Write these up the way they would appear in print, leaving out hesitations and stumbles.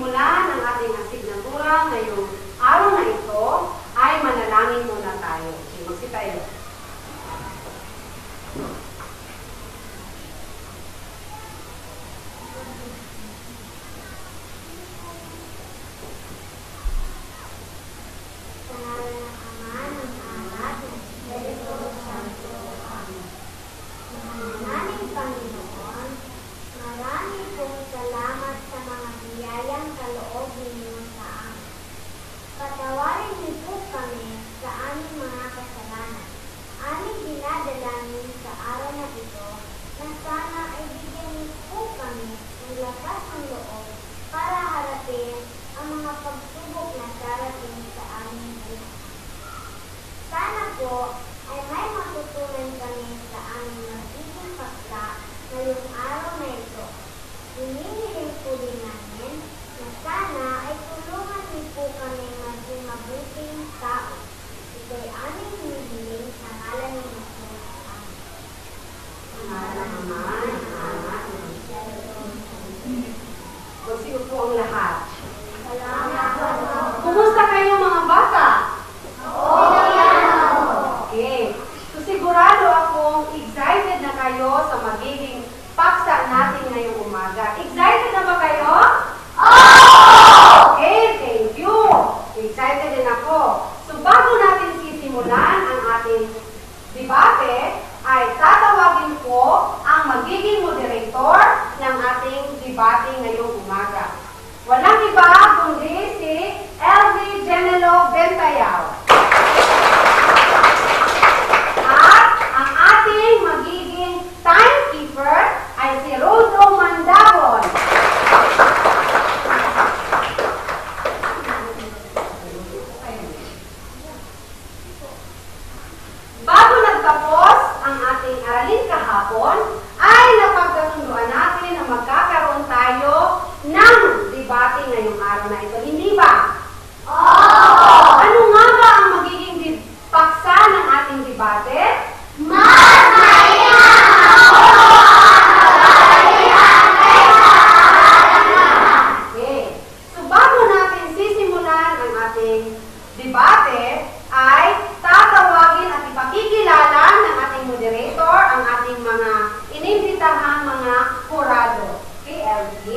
simulan ang ating asignatura ngayong araw na ito, ay manalangin muna tayo. Magsitayo. Patawarin niyo po kami sa aming mga kasalanan. Aming dinadalangin sa araw na ito na sana ay bigyan niyo po kami ng lakas ng loob para harapin ang mga pagsubok na darating sa aming buhay. Sana po ay may matutunan kami sa aming magiging paksa ngayong araw na ito. Hinihiling po din namin na sana ay tulungan niyo po kami maging mabuting tao. Ito'y aming hinihiling sa ngalan ni Jesus. Amen. Magsiyo po ang lahat. Kumusta kayo mga bata? Okay. So sigurado akong excited na kayo sa magiging paksa natin ngayong umaga. Excited na ba kayo? Okay, thank you. Excited din ako. So bago natin sisimulan ang ating debate, ay tatawagin ko ang magiging moderator ng ating debate ngayong umaga. Walang iba kundi si LV Genelo Bentayao. At ang ating magiging timekeeper ay si Rodo Mandabon. Bago nagtapos ang ating aralin kahapon, ay napagkasunduan natin na magkakaroon tayo ng debate ngayong araw na ito. Hindi ba? Ano nga ba ang magiging paksa ng ating debate? Okay. So bago natin sisimulan ang ating debate, ay tatawagin at ipakikilala ng ating moderator ang ating mga inimbitahang mga kurado. Okay, LG?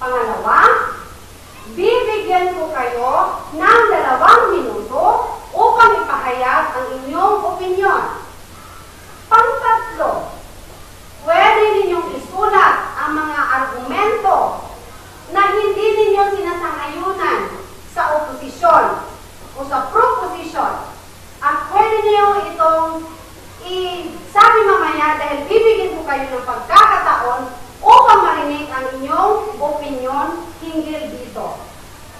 Pangalawa, bibigyan ko kayo ng 2 minuto upang ipahayag ang inyong opinyon. Pangtatlo, pwede ninyong isulat ang mga argumento na hindi ninyo sinasang-ayunan sa oposisyon o sa proposition. At pwede niyo itong isabi mamaya dahil bibigyan ko kayo ng pagkakataon upang marinig ang inyong opinyon hinggil dito.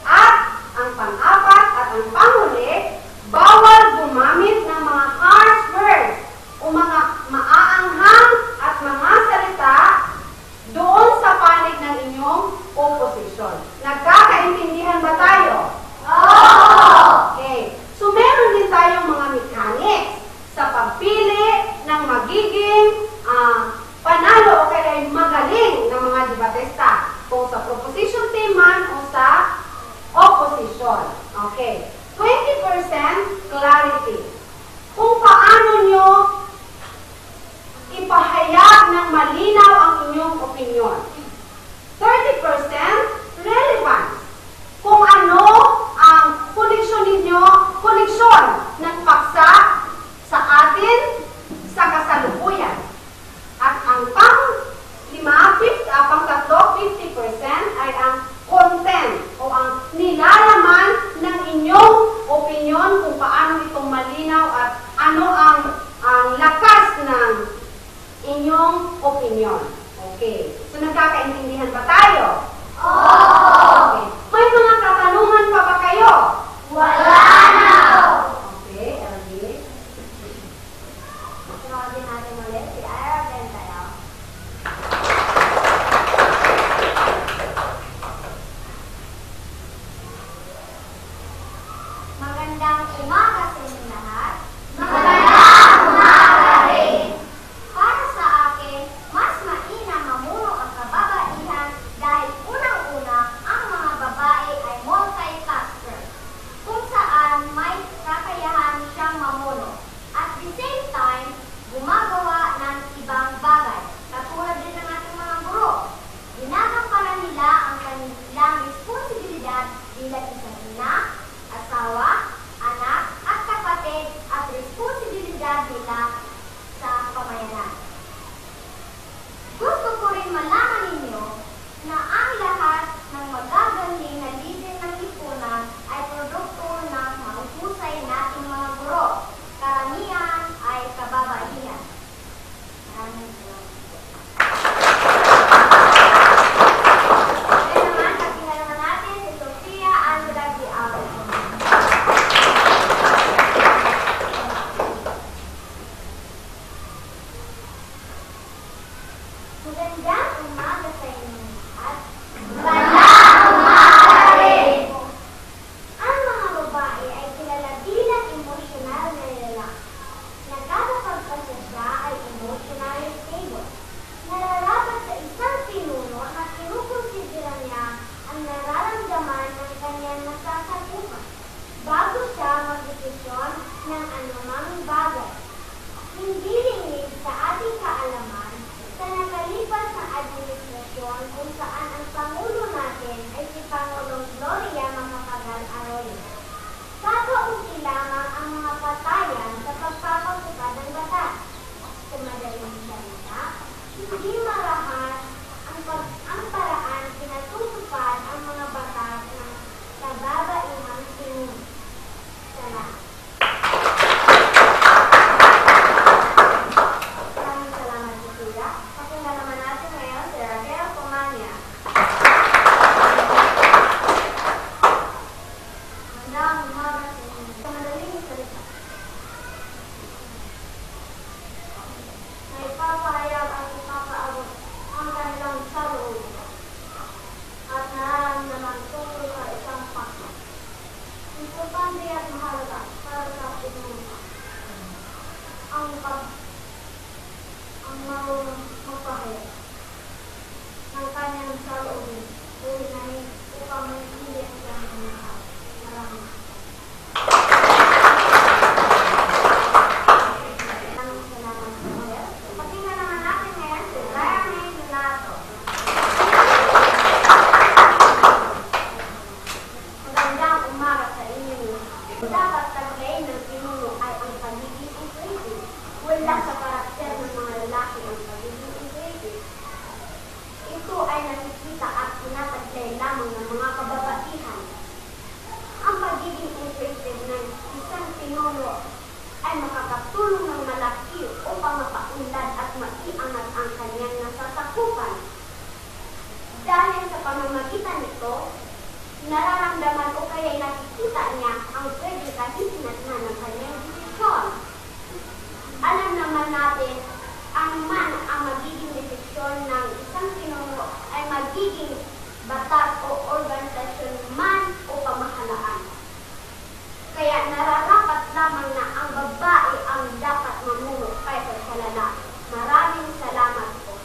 At ang pang-apat at ang panghuli, bawal gumamit ng mga harsh words o mga maaanghang at mga salita doon sa panig ng inyong oposisyon. Nagkakaintindihan ba tayo? Okay. So, meron din tayong mga mechanics sa pagpili ng magiging panalo o kaya magaling ng mga debatista. Kung sa proposition team man o sa opposition. Okay. 20% clarity. Kung paano nyo ipahayag ng malinaw ang inyong opinion. 30% relevance. Kung ano ang koneksyon ninyo, koneksyon ng paksa sa atin sa kasalukuyan. At ang pang-tatlo, 50% ay ang content o ang nilalaman ng inyong opinion kung paano itong malinaw at ano ang lakas ng inyong opinion. Okay. So, nagkakaintindihan ba tayo? Okay. May mga katanungan pa ba kayo? Wala na! Okay, LG. Tinawagin natin ulit si Ira Bentayo. Magandang umaga sa inyong lahat. Magandang umaga rin! Para sa akin, mas mainam mamuno ang kababaihan dahil unang-una, ang mga babae ay multitasker, kung saan may kakayahan siyang mamuno. At the same time, gumagawa ng ibang bagay, katulad din ng ating mga guro. Ginagampanan nila ang kanilang responsibilidad bilang isang ina, asawa, anak, at kapatid, at responsibilidad nila sa pamayanan. Gusto ko rin malaman ninyo na ang lahat ng magagaling na lider ng lipunan ay produkto ng mahusay nating mga guro. Karamihan ay kababaihan. Maraming salamat. Ngayon naman, pakinggan naman natin si Sofia Angela Di Alonso. Magandang umaga sa inyong lahat. Magandang umaga rin! Ang mga babae ay kilala bilang emosyonal na lalaki. Nagkakapagpasasya ay emotionally stable. Nararapat sa isang pinuno na kinukonsidera niya ang nararamdaman ng kanyang nasasakupan bago siya magdesisyon ng anumang bagay. Hindi lingid sa ating kaalaman sa nakalipas na administrasyon kung saan ang Pangulo natin ay si Pangulong Gloria Macapagal Arroyo. Kakaunti lamang ang mga patayan sa pagpapatupad ng batas. Sa madaling salita, hindi marahas ang paraan pinatutupad ang mga batas ng kababaihang pinuno. Salamat. Maraming salamat po, Kuya. Pakinggan naman natin ngayon si Raquel Comania. Magandang umaga sa inyo. Sa madaling salita. May papahayag ang ipapaabot ang kanilang saloob at nararamdaman tungkol sa isang paksa. Importante at mahalaga para sa pinuno. Ang marunong magpahayag ng kanyang saloobin unahin upang may hindi ang kanyang mga. Maraming salamat sa mga. Pakinggan naman natin ngayon si Ryan May Donato. Dapat taglay ng pinuno ay ang pagiging inclusive. Wala sa karakter ng mga lalaki ang pagiging inclusive. Ito ay nakikita at tinataglay lamang ng mga kababaihan. Ang pagiging inclusive ng isang pinuno ay makakatulong ng malaki upang mapaunlad at maiangat ang kanyang nasasakupan. Dahil sa pamamagitan nito, nararamdaman o kaya nakikita niya ang pwede kahihinatnan ng kanyang desisyon. Alam naman natin, ang magiging desisyon ng isang pinuno ay magiging batas o organisasyon man o pamahalaan. Kaya nararapat lamang na ang babae ang dapat mamuno kaysa sa lalaki. Maraming salamat po.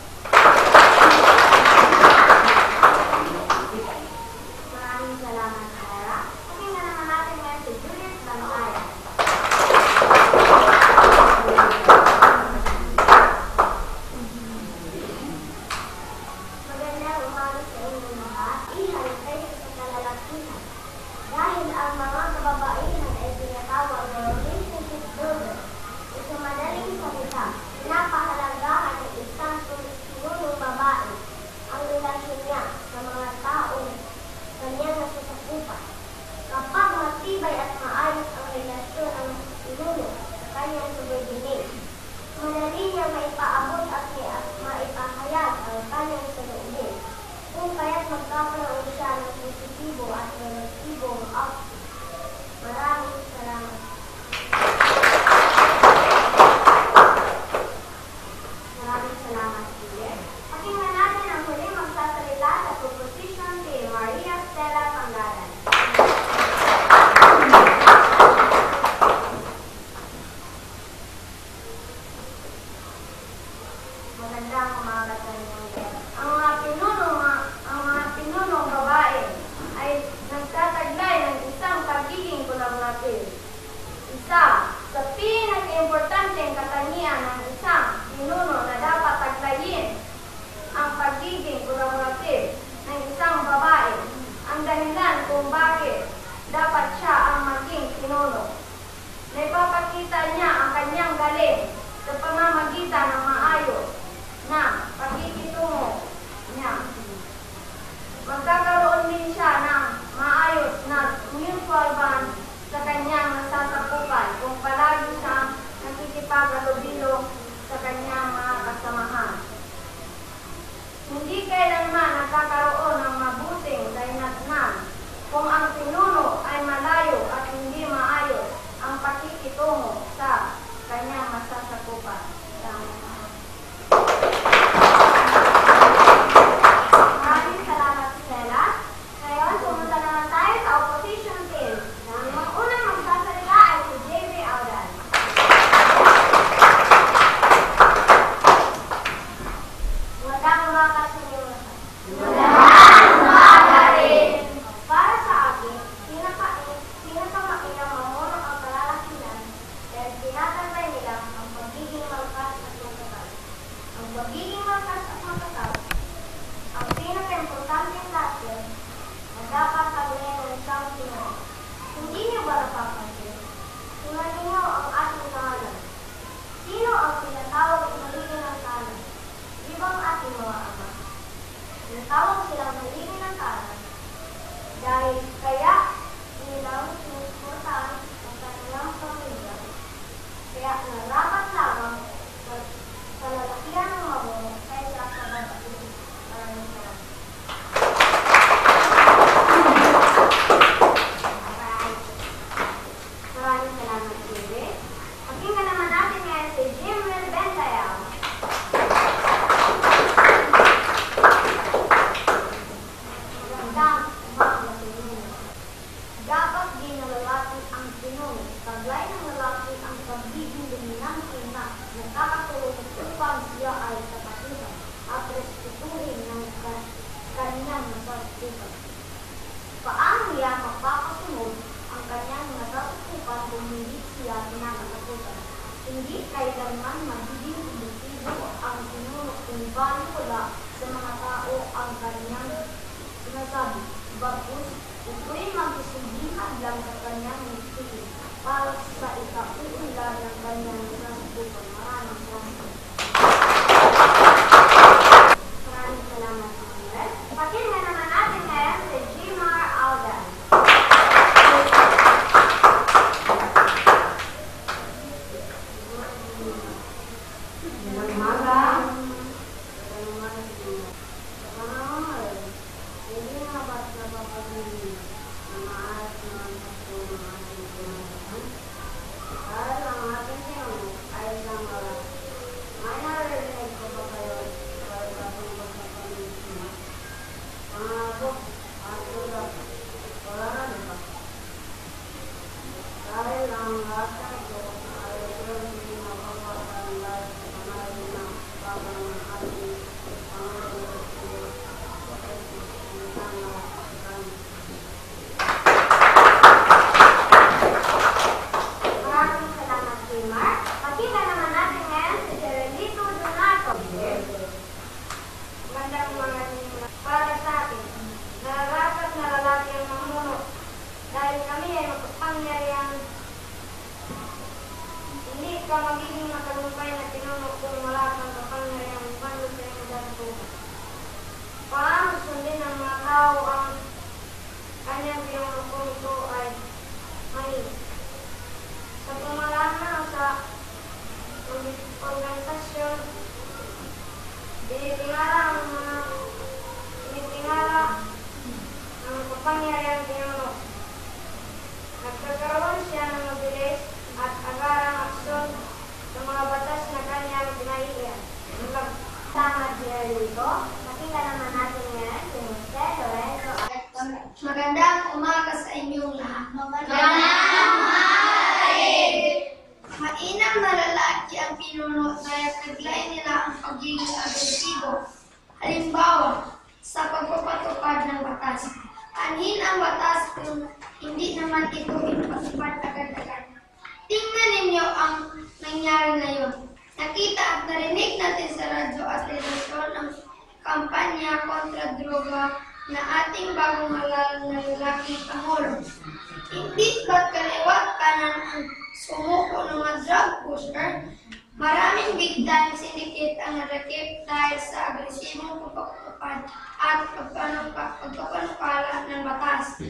Maraming salamat, Clara. Pakinggan naman natin ngayon si Julius Bantaya. Magandang umaga sa inyong lahat. Ihay kayo sa kalalakihan. Dahil ang mga kababaihan ay tinatawag na relationship builder. Ito madaling salita, napahalagahan ng isang pinunong babae ang relasyon niya sa mga taong kanyang nasasakupan. Kapag matibay at maayos ang relasyon ng pinuno sa kanyang subordinate, madali niya maipaabot at maipahayag ang kanyang saloobin. Kung kaya't magkakaroon siya ng positibo at negatibong output. Maraming salamat. Maraming salamat, Juliet. Pakinggan natin ang huling magsasalita sa proposition kay Maria Stella Pangalan. Magandang umaga sa inyong lahat. Ang mga pinunong babae ay nagtataglay ng isang pagiging kolaborative. Isa sa pinaka-importanteng katangian ng isang pinuno na dapat taglayin ang pagiging kolaborative ng isang babae. Ang dahilan kung bakit dapat siya ang maging pinuno. Naipapakita niya ang kanyang galing sa pamamagitan ng maayos na pakikitungo niya. Magkakaroon din siya ng maayos na mutual bond sa kanyang nasasakupan kung palagi siyang nakikipaghalubilo sa kanyang mga kasamahan. Hindi kailanman nagkakaroon ng mabuting dahilan kung ang pinuno ay malayo at hindi maayos ang pakikitungo sa kanyang nasasakupan. Maraming salamat, Stella. Ngayon, pumunta naman tayo sa opposition team. Ang unang magsasalita ay si J.V. Audan. Magandang umaga sa inyo lahat. Magandang umaga rin. Para sa akin, pinakamainam mamuno ang kalalakihan dahil tinatantay nila ang pagiging malakas at matatag. Ang pagiging malakas at matatag ang pinaka-importanteng lahat na dapat sabihin ng isang pinuno. Hindi niyo ba napapansin? Tingnan niyo ang ating tahanan. Sino ang tinatawag na maligin ng tahanan? Di ba ang ating mga ama? Tinatawag silang maligin ng tahanan dahil kaya nilang sinusuportahan ang kanilang pamilya. Kaya narapat lamang sa lalakihan ng mamuno kaysa sa babae. Maraming salamat. Maraming salamat, Julie. Pakinggan naman natin ngayon si Jimwell Bentayao. Magandang umaga sa inyo. Dapat din ng lalaki ang pinuno. Taglay ng lalaki ang pagiging dominante na nakakatulong upang siya ay kapatiran at respetuhin ng kanyang nasasakupan. Paano niya mapapasunod ang kanyang nasasakupan kung hindi siya pinakatakutan? Hindi kailanman magiging objektibo ang pinuno kung bali wala sa mga tao ang kanyang sinasabi. Bagkus, ito'y magsisilbihan lang sa kanyang nagsisilbi. para sa ikauunlad ng kanyang kasangkupan. Maraming salamat. Maraming salamat, Manuel. Pakinggan naman natin ngayon si Jimar Aldan. Magandang umaga. Hindi nga ba't napapagiging na maayos naman sa ng ating pinagahan? Dahil ang ating tinanong ay isang wala. May naririnig ko ba kayo sa patungkol sa pamilya? Mga apo at tulad, wala na diba? Dahil ang lahat ng ito ay hindi mapapatan dahil sa panahin ng babang ng ating Panginoon. Maraming salamat, Jimar. Pakinggan naman natin ngayon si Jerenito Donato. Magandang mga para sa atin. Nararapat na lalaki ang mamuno dahil kami ay makapangyarihan. Hindi ka magiging matagumpay na pinuno kung wala kang kapangyarihan upang sa iyong datutukan. Paano sundin ng mga tao ang kanyang pinuno kung ito ay mali? Sa pamalaan sa organisasyon, tinitingala ang kapangyarihan pinuno. Nagkakaroon siya ng mabilis at agarang aksyon sa mga batas na kanyang pinaiiyan. Salamat, Jerenito. Pakinggan naman natin ngayon si Jose Lorenzo. Magandang umaga sa inyong lahat. Mainam na lalaki ang pinuno dahil taglay nila ang pagiging agresibo. Halimbawa, sa pagpapatupad ng batas. Anhin ang batas kung hindi naman ito ipatupad agad-agad. Tingnan ninyo ang nangyari ngayon. Nakita at narinig natin sa radyo at telebisyon ang kampanya kontra droga na ating bagong halal na lalaking Pangulo. Hindi ba't kaliwat kanan ang sumuko ng mga drug pusher? Maraming big time syndicate ang narakip dahil sa agresibong pagpapatupad at pagpapanukala ng batas.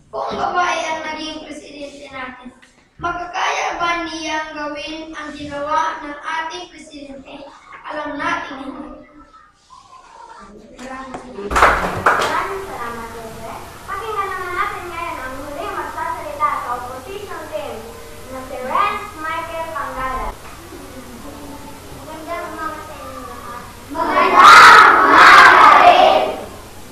Kung babae ang naging presidente natin, magkakaya ba niyang gawin ang ginawa ng ating presidente? Alam natin hindi. Maraming salamat, Jose. Pakinggan naman natin ngayon ang muling magsasalita sa opposition team na si Renz Michael Panggalan. Magandang umaga sa inyong lahat.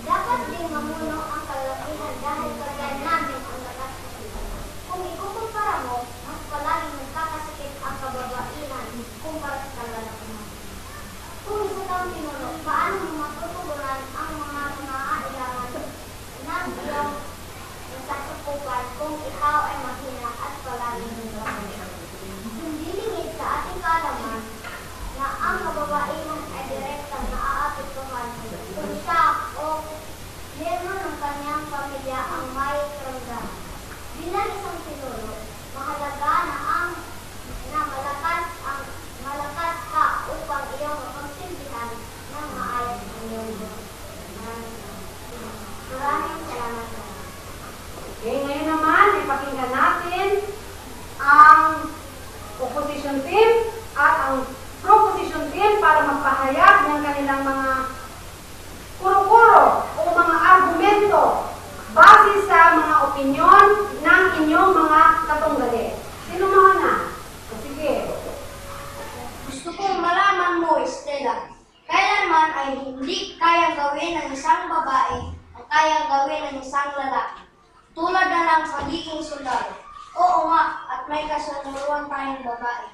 Dapat ding mamuno ang kalalakihan dahil kagaya namin ang nagkasakit. Kung ikukumpara mo, mas palaging nagkakasakit ang kababaihan kumpara sa kalalakihan. Kung isa kang pinuno, paano mo matutugunan ang mga pangangailangan ng iyong nasasakupan kung ikaw ay mahina at palaging nagkakasakit? Hindi lingid sa ating kaalaman na ang kababaihan ay direktang naaapektuhan kung siya o miyembro ng kanyang pamilya ang may karamdaman. Bilang isang pinuno, mahalaga na malakas ka upang iyong mapagsilbihan ng maayos ang iyong buhay. Maraming salamat. Okay, ngayon naman, ipakinggan natin ang opposition team at ang proposition team para magpahayag ng kanilang mga kuro-kuro o mga argumento base sa mga opinyon ng inyong mga katunggali. Sino mga na? O sige. Gusto kong malaman mo, Estela, kailanman ay hindi kayang gawin ng isang babae ang kayang gawin ng isang lalaki. Tulad na ng pagiging sundalo. Oo nga, at may kasaluruan tayong babae.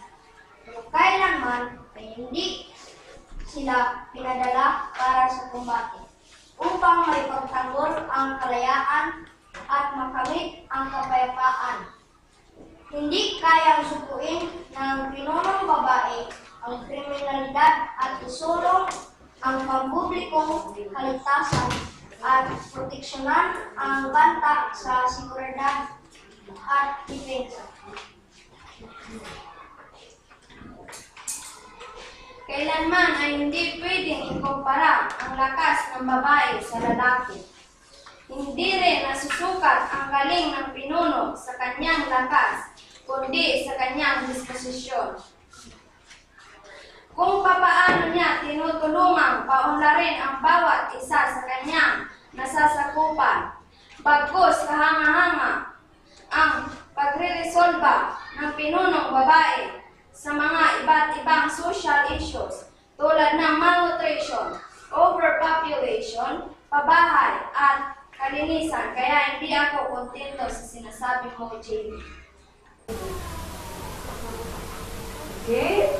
Pero kailanman ay hindi sila pinadala para sa kumbate upang maipagtanggol ang kalayaan at makamit ang kapayapaan. Hindi kayang sukuin ng pinunong babae ang kriminalidad at isulong ang pampublikong kaligtasan at proteksyonan ang banta sa seguridad at depensa. Kailanman ay hindi pwedeng ikumpara ang lakas ng babae sa lalaki. Hindi rin nasusukat ang galing ng pinuno sa kanyang lakas, kundi sa kanyang disposisyon. Kung papaano niya tinutulungang paunlarin ang bawat isa sa kanyang nasasakupan, bagkus kahanga-hanga ang pagre-resolba ng pinunong babae sa mga iba't ibang social issues tulad ng malnutrition, overpopulation, pabahay, at kalinisan. Kaya hindi ako kontento sa sinasabi mo, Jamie. Okay?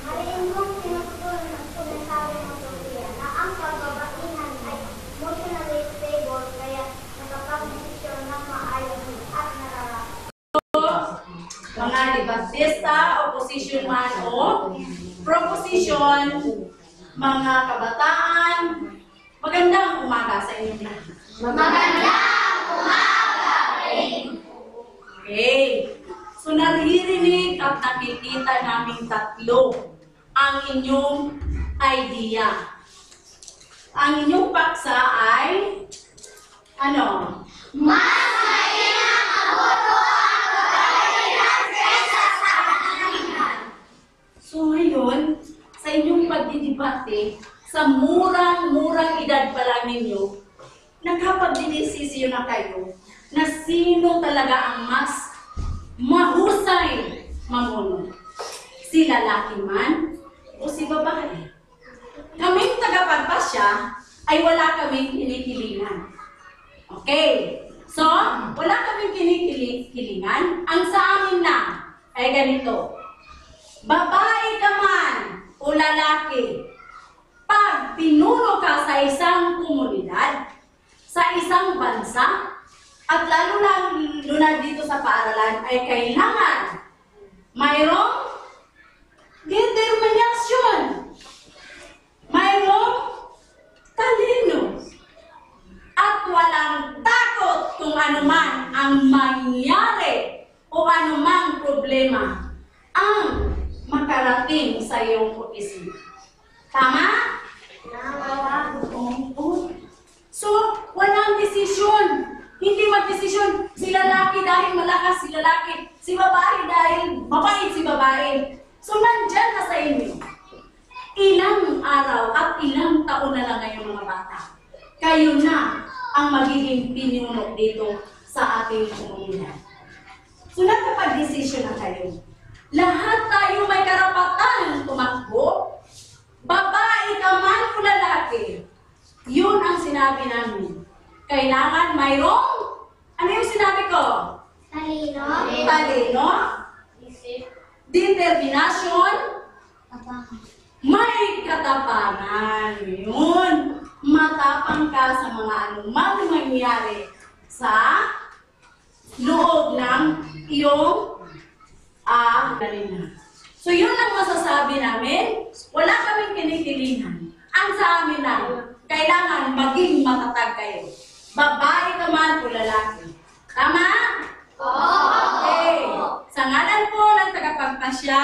Mariin kong tinutulong ang sinasabi mo, Sofia, na ang pagbabaihan ay emotionally stable kaya nakapag-desisyon ng maayos at nararapat. Mga debatista, opposition man o proposition, mga kabataan, magandang umaga sa inyo lahat. Magandang umaga rin! Okay. So naririnig at nakikita namin tatlo ang inyong idea. Ang inyong paksa ay ano? Mas mainam aboto ang kababaihan kaysa sa kahilingan. So ngayon, sa inyong pagdidebate, sa murang edad pa lang ninyo, nakapagdidesisyon na kayo na sino talaga ang mas mahusay mamuno. Si lalaki man o si babae. Kaming tagapagpasya ay wala kaming kinikilingan. Okay. So, wala kaming kinikilingan. Ang sa amin na ay ganito. Babae ka man o lalaki, pag pinuno ka sa isang komunidad, sa isang bansa, at lalo na dito sa paaralan, ay kailangan mayroong determinasyon, mayroong talino, at walang takot kung anuman ang mangyari o anumang problema ang makarating sa iyong opisina. Tama? Oo. So, walang desisyon. Hindi magdesisyon si lalaki dahil malakas si lalaki, si babae dahil mabait si babae. So, nandyan na sa inyo. Ilang araw at ilang taon na lang ngayong mga bata. Kayo na ang magiging pinuno dito sa ating komunidad. So, nakapag-desisyon na kayo. Lahat tayo may karapatan tumakbo. Babae ka man o lalaki. Yun ang sinabi namin. Kailangan mayroong, ano yung sinabi ko? Talino. Talino. Determinasyon. May katapangan. Yun. Matapang ka sa mga anumang mangyari sa loob ng iyong So yun ang masasabi namin. Wala kaming kinikilingan. Ang sa amin lang, kailangan maging matatag kayo. Babae ka man o lalaki. Tama? Okay. Sa ngalan po ng tagapagpasya,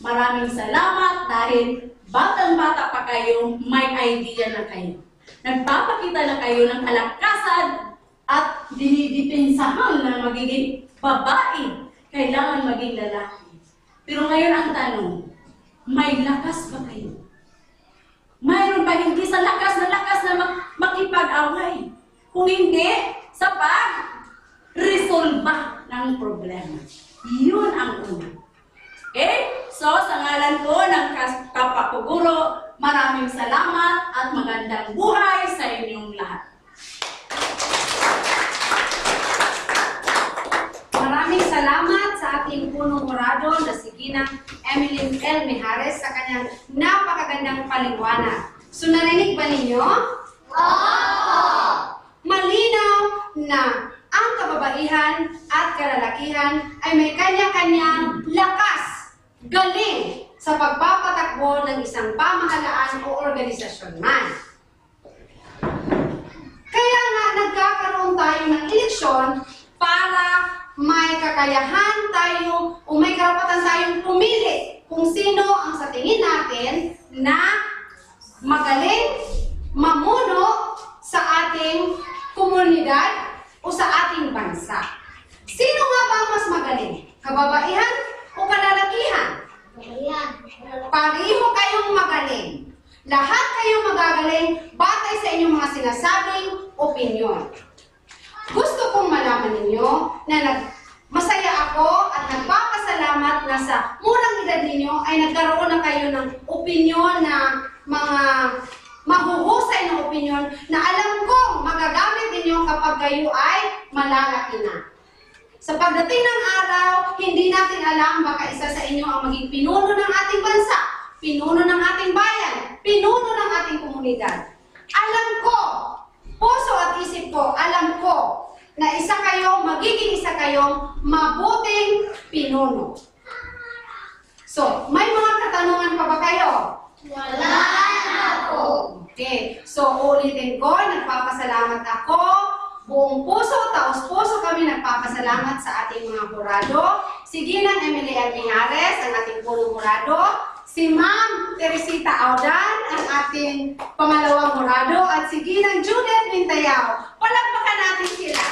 maraming salamat dahil batang-bata pa kayo, may idea na kayo. Nagpapakita na kayo ng kalakasan at dinidipinsahan na magiging babae. Kailangan maging lalaki. Pero ngayon ang tanong, may lakas ba kayo? Mayroon ba hindi sa lakas na makipag-away? Kung hindi, sa pag-resolba ng problema. Yun ang una. Okay? So, sa ngalan po ng Kapakuguro, maraming salamat at magandang buhay sa inyong lahat. Maraming salamat sa ating punong morado na si Ginang Emeline L. Mijares sa kanyang napakagandang paliwanag. So narinig ba ninyo? Malinaw na ang kababaihan at kalalakihan ay may kanya-kanyang lakas, galing sa pagpapatakbo ng isang pamahalaan o organisasyon man. Kaya nga nagkakaroon tayo ng eleksyon para may kakayahan tayo o may karapatan tayong pumili kung sino ang sa tingin natin na magaling mamuno sa ating komunidad o sa ating bansa. Sino nga ba ang mas magaling? Kababaihan o kalalakihan? Pareho kayong magaling. Lahat kayong magagaling batay sa inyong mga sinasabing opinyon. Gusto kong malaman ninyo na masaya ako at nagpapasalamat na sa murang edad ninyo ay nagkaroon na kayo ng opinyon na mga mahuhusay ng opinyon na alam kong magagamit ninyo kapag kayo ay malalaki na. Sa pagdating ng araw, hindi natin alam baka isa sa inyo ang maging pinuno ng ating bansa, pinuno ng ating bayan, pinuno ng ating komunidad. Alam ko, puso at isip ko, alam ko na magiging isa kayong mabuting pinuno. So, may mga katanungan pa ba kayo? Wala na po. Okay. So, ulitin ko, nagpapasalamat ako. Buong puso, taos puso kami nagpapasalamat sa ating mga hurado. Si Ginang Emily L. Mijares, ang ating punong hurado. Si Ma'am Teresita Audan, ang ating pangalawang hurado. At si Ginang Judith Mintayaw. Palakpakan natin sila.